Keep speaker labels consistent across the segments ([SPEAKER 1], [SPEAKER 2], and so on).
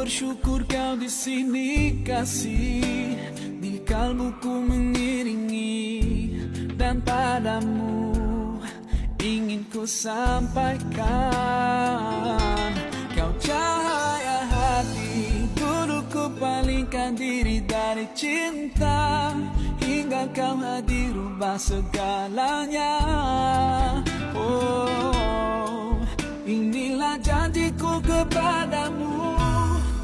[SPEAKER 1] bersyukur kau di sini kasih, di kalbuku mengiringi, dan padamu ingin ku sampaikan. Kau cahaya hati, dulu ku palingkan diri dari cinta, hingga kau hadir rubah segalanya. Oh, inilah janjiku kepadamu,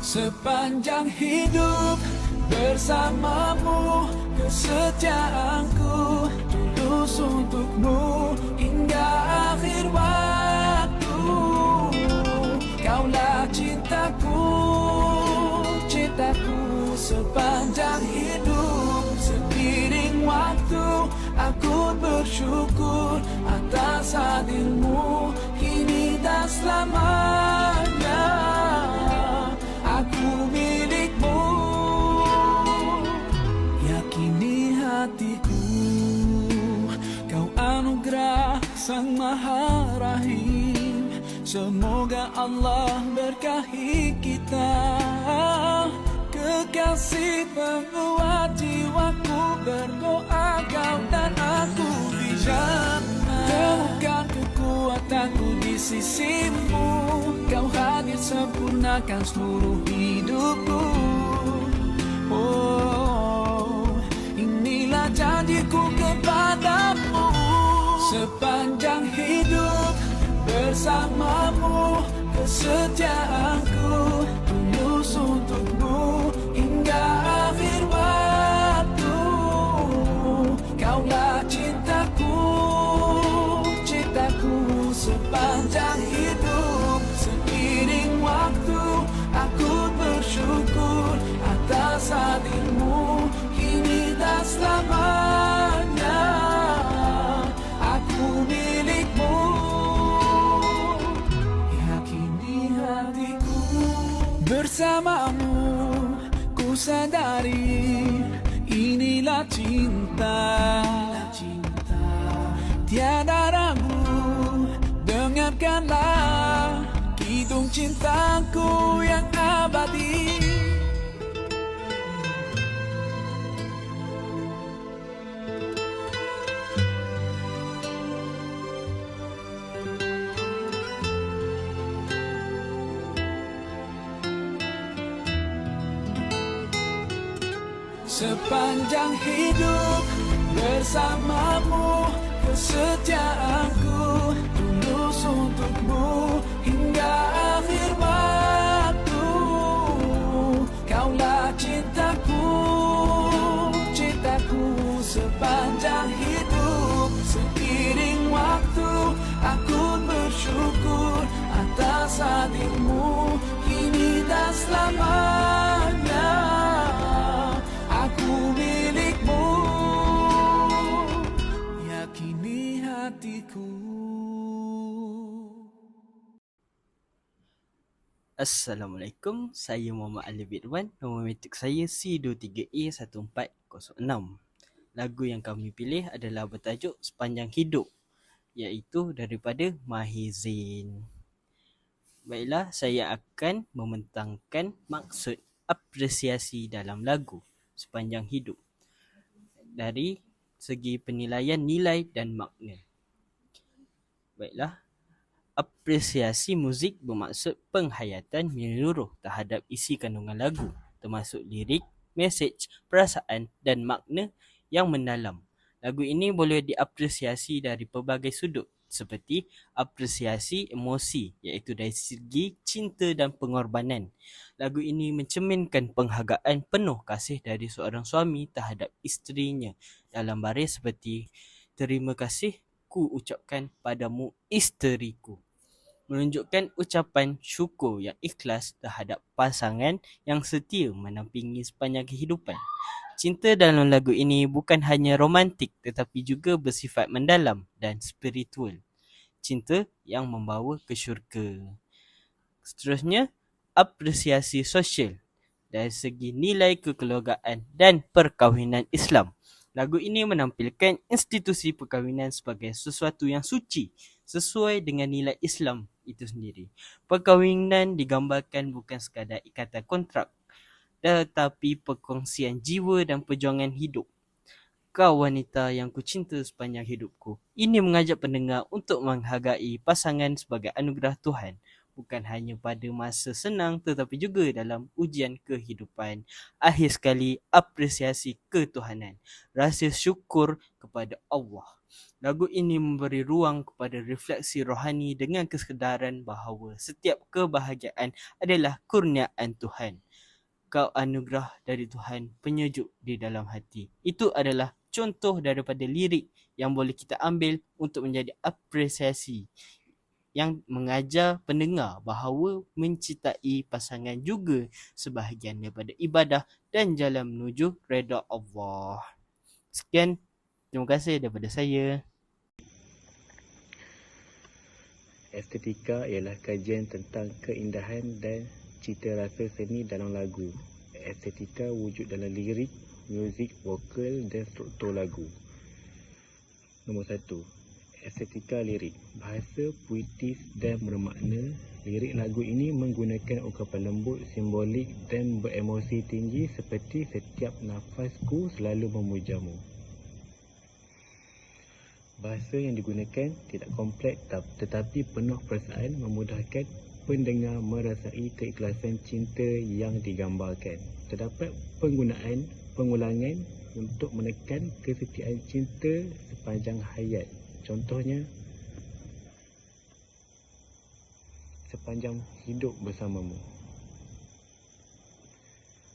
[SPEAKER 1] sepanjang hidup bersamamu, kesetiaanku tulus untukmu hingga akhir waktu. Kaulah cintaku, cintaku sepanjang hidup. Seiring waktu aku bersyukur atas hadirmu kini dan selamanya. Aku milikmu, yakini hatiku. Kau anugerah Sang Maha Rahim, semoga Allah berkahi kita. Kekasih penguat jiwaku, berdoa kau dan aku di jannah. Temukan kekuatanku di sisimu, kau hadir sempurnakan seluruh hidupku. Oh, inilah janjiku kepadamu, sepanjang hidup bersamamu, kesetiaanku tulus untukmu hingga akhir waktu. Kaulah cintaku, cintaku sepanjang hidup. Seiring waktu aku bersyukur atas hadirmu kini dan selamanya. Aku milikmu, yakini hatiku. Bersamamu ku sadari inilah cinta. Tiada ragu, dengarkanlah kidung cintaku yang abadi. Sepanjang hidup bersamamu, kesetiaanku tulus untukmu hingga akhir waktu. Kaulah cintaku, cintaku sepanjang hidup. Seiring waktu aku bersyukur atas hadirmu kini dan selamanya. Aku milikmu, yakini hatiku.
[SPEAKER 2] Assalamualaikum, saya Muhammad Ali Bidwan. Nombor metrik saya C23A1406. Lagu yang kami pilih adalah bertajuk Sepanjang Hidup, iaitu daripada Mahir Zain. Baiklah, saya akan membentangkan maksud apresiasi dalam lagu Sepanjang Hidup dari segi penilaian nilai dan makna. Baiklah, apresiasi muzik bermaksud penghayatan menyeluruh terhadap isi kandungan lagu, termasuk lirik, mesej, perasaan dan makna yang mendalam. Lagu ini boleh diapresiasi dari pelbagai sudut, seperti apresiasi emosi, iaitu dari segi cinta dan pengorbanan. Lagu ini mencerminkan penghargaan penuh kasih dari seorang suami terhadap isterinya dalam baris seperti, terima kasih ku ucapkan padamu isteriku, menunjukkan ucapan syukur yang ikhlas terhadap pasangan yang setia menampingi sepanjang kehidupan. Cinta dalam lagu ini bukan hanya romantik tetapi juga bersifat mendalam dan spiritual. Cinta yang membawa ke syurga. Seterusnya, apresiasi sosial dari segi nilai kekeluargaan dan perkahwinan Islam. Lagu ini menampilkan institusi perkahwinan sebagai sesuatu yang suci sesuai dengan nilai Islam itu sendiri. Perkahwinan digambarkan bukan sekadar ikatan kontrak, tetapi perkongsian jiwa dan perjuangan hidup. Kau wanita yang kucinta sepanjang hidupku. Ini mengajak pendengar untuk menghargai pasangan sebagai anugerah Tuhan. Bukan hanya pada masa senang tetapi juga dalam ujian kehidupan. Akhir sekali, apresiasi ketuhanan. Rasa syukur kepada Allah. Lagu ini memberi ruang kepada refleksi rohani dengan kesedaran bahawa setiap kebahagiaan adalah kurniaan Tuhan. Kau anugerah dari Tuhan, penyejuk di dalam hati. Itu adalah contoh daripada lirik yang boleh kita ambil untuk menjadi apresiasi yang mengajar pendengar bahawa mencintai pasangan juga sebahagian daripada ibadah dan jalan menuju redha Allah. Sekian, terima kasih daripada saya.
[SPEAKER 3] Estetika ialah kajian tentang keindahan dan cita rasa seni dalam lagu. Estetika wujud dalam lirik, muzik, vokal dan struktur lagu. Nombor 1. Estetika lirik. Bahasa puitis dan bermakna. Lirik lagu ini menggunakan ungkapan lembut, simbolik dan beremosi tinggi seperti setiap nafasku selalu memujamu. Bahasa yang digunakan tidak kompleks tetapi penuh perasaan, memudahkan pendengar merasai keikhlasan cinta yang digambarkan. Terdapat pengulangan untuk menekan kesetiaan cinta sepanjang hayat. Contohnya, sepanjang hidup bersamamu.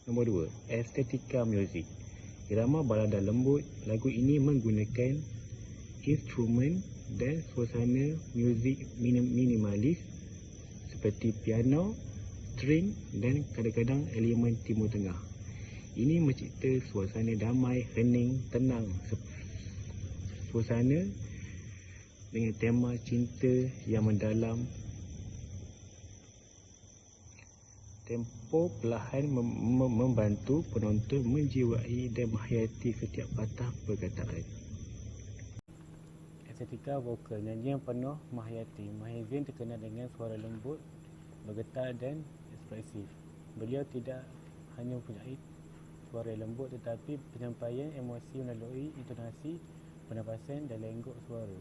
[SPEAKER 3] Nombor 2. Estetika muzik. Irama balada lembut. Lagu ini menggunakan instrumen dan suasana muzik minimalis seperti piano, string dan kadang-kadang elemen Timur Tengah. Ini mencipta suasana damai, hening, tenang. Suasana dengan tema cinta yang mendalam. Tempo perlahan membantu penonton menjiwai dan menghayati setiap patah perkataan. Estetika vokal. Nyanyian penuh menghayati. Maher Zain terkenal dengan suara lembut, bergetar dan ekspresif. Beliau tidak hanya mempunyai suara lembut tetapi penyampaian emosi melalui intonasi, pernafasan dan lenggok suara.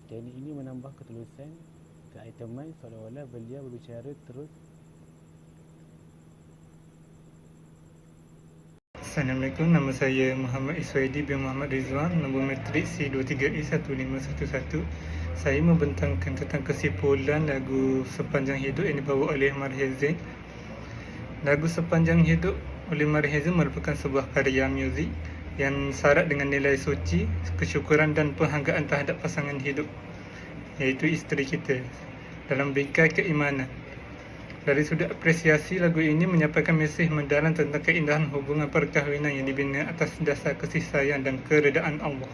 [SPEAKER 3] Teknik ini menambah ketulusan, keaiteman seolah-olah beliau berbicara terus.
[SPEAKER 4] Assalamualaikum, nama saya Muhammad Iswaidi bin Muhammad Rizwan, nombor matrik C23E1511. Saya membentangkan tentang kesimpulan lagu Sepanjang Hidup yang dibawa oleh Maher Zain. Lagu Sepanjang Hidup oleh Maher Zain merupakan sebuah karya muzik yang syarat dengan nilai suci, kesyukuran dan penghargaan terhadap pasangan hidup, iaitu isteri kita, dalam bingkai keimanan. Dari sudut apresiasi, lagu ini menyampaikan mesej mendalam tentang keindahan hubungan perkahwinan yang dibina atas dasar kasih sayang dan keredaan Allah.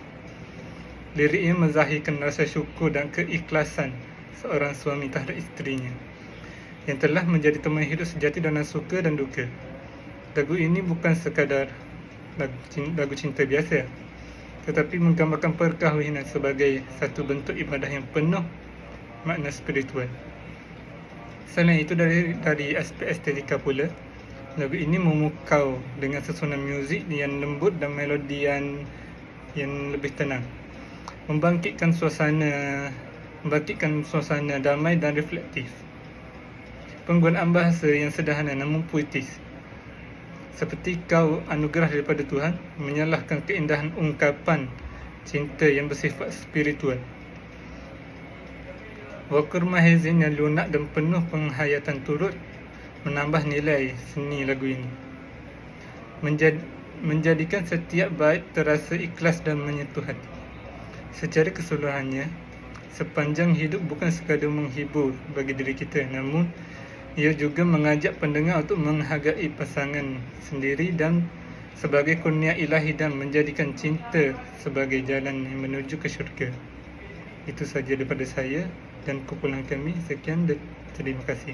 [SPEAKER 4] Liriknya menzahirkan rasa syukur dan keikhlasan seorang suami terhadap isterinya yang telah menjadi teman hidup sejati dalam suka dan duka. Lagu ini bukan sekadar lagu cinta biasa, tetapi menggambarkan perkahwinan sebagai satu bentuk ibadah yang penuh makna spiritual. Selain itu, dari aspek estetika pula, lagu ini memukau dengan susunan muzik yang lembut dan melodi yang lebih tenang, membangkitkan suasana damai dan reflektif. Penggunaan bahasa yang sederhana namun puitis, seperti kau anugerah daripada Tuhan, menyalahkan keindahan ungkapan cinta yang bersifat spiritual. Vokal Maher Zain yang lunak dan penuh penghayatan turut menambah nilai seni lagu ini, menjadikan setiap bait terasa ikhlas dan menyentuh hati. Secara keseluruhannya, Sepanjang Hidup bukan sekadar menghibur bagi diri kita, namun ia juga mengajak pendengar untuk menghargai pasangan sendiri dan sebagai kurnia ilahi dan menjadikan cinta sebagai jalan yang menuju ke syurga. Itu saja daripada saya dan kumpulan kami. Sekian dan terima kasih.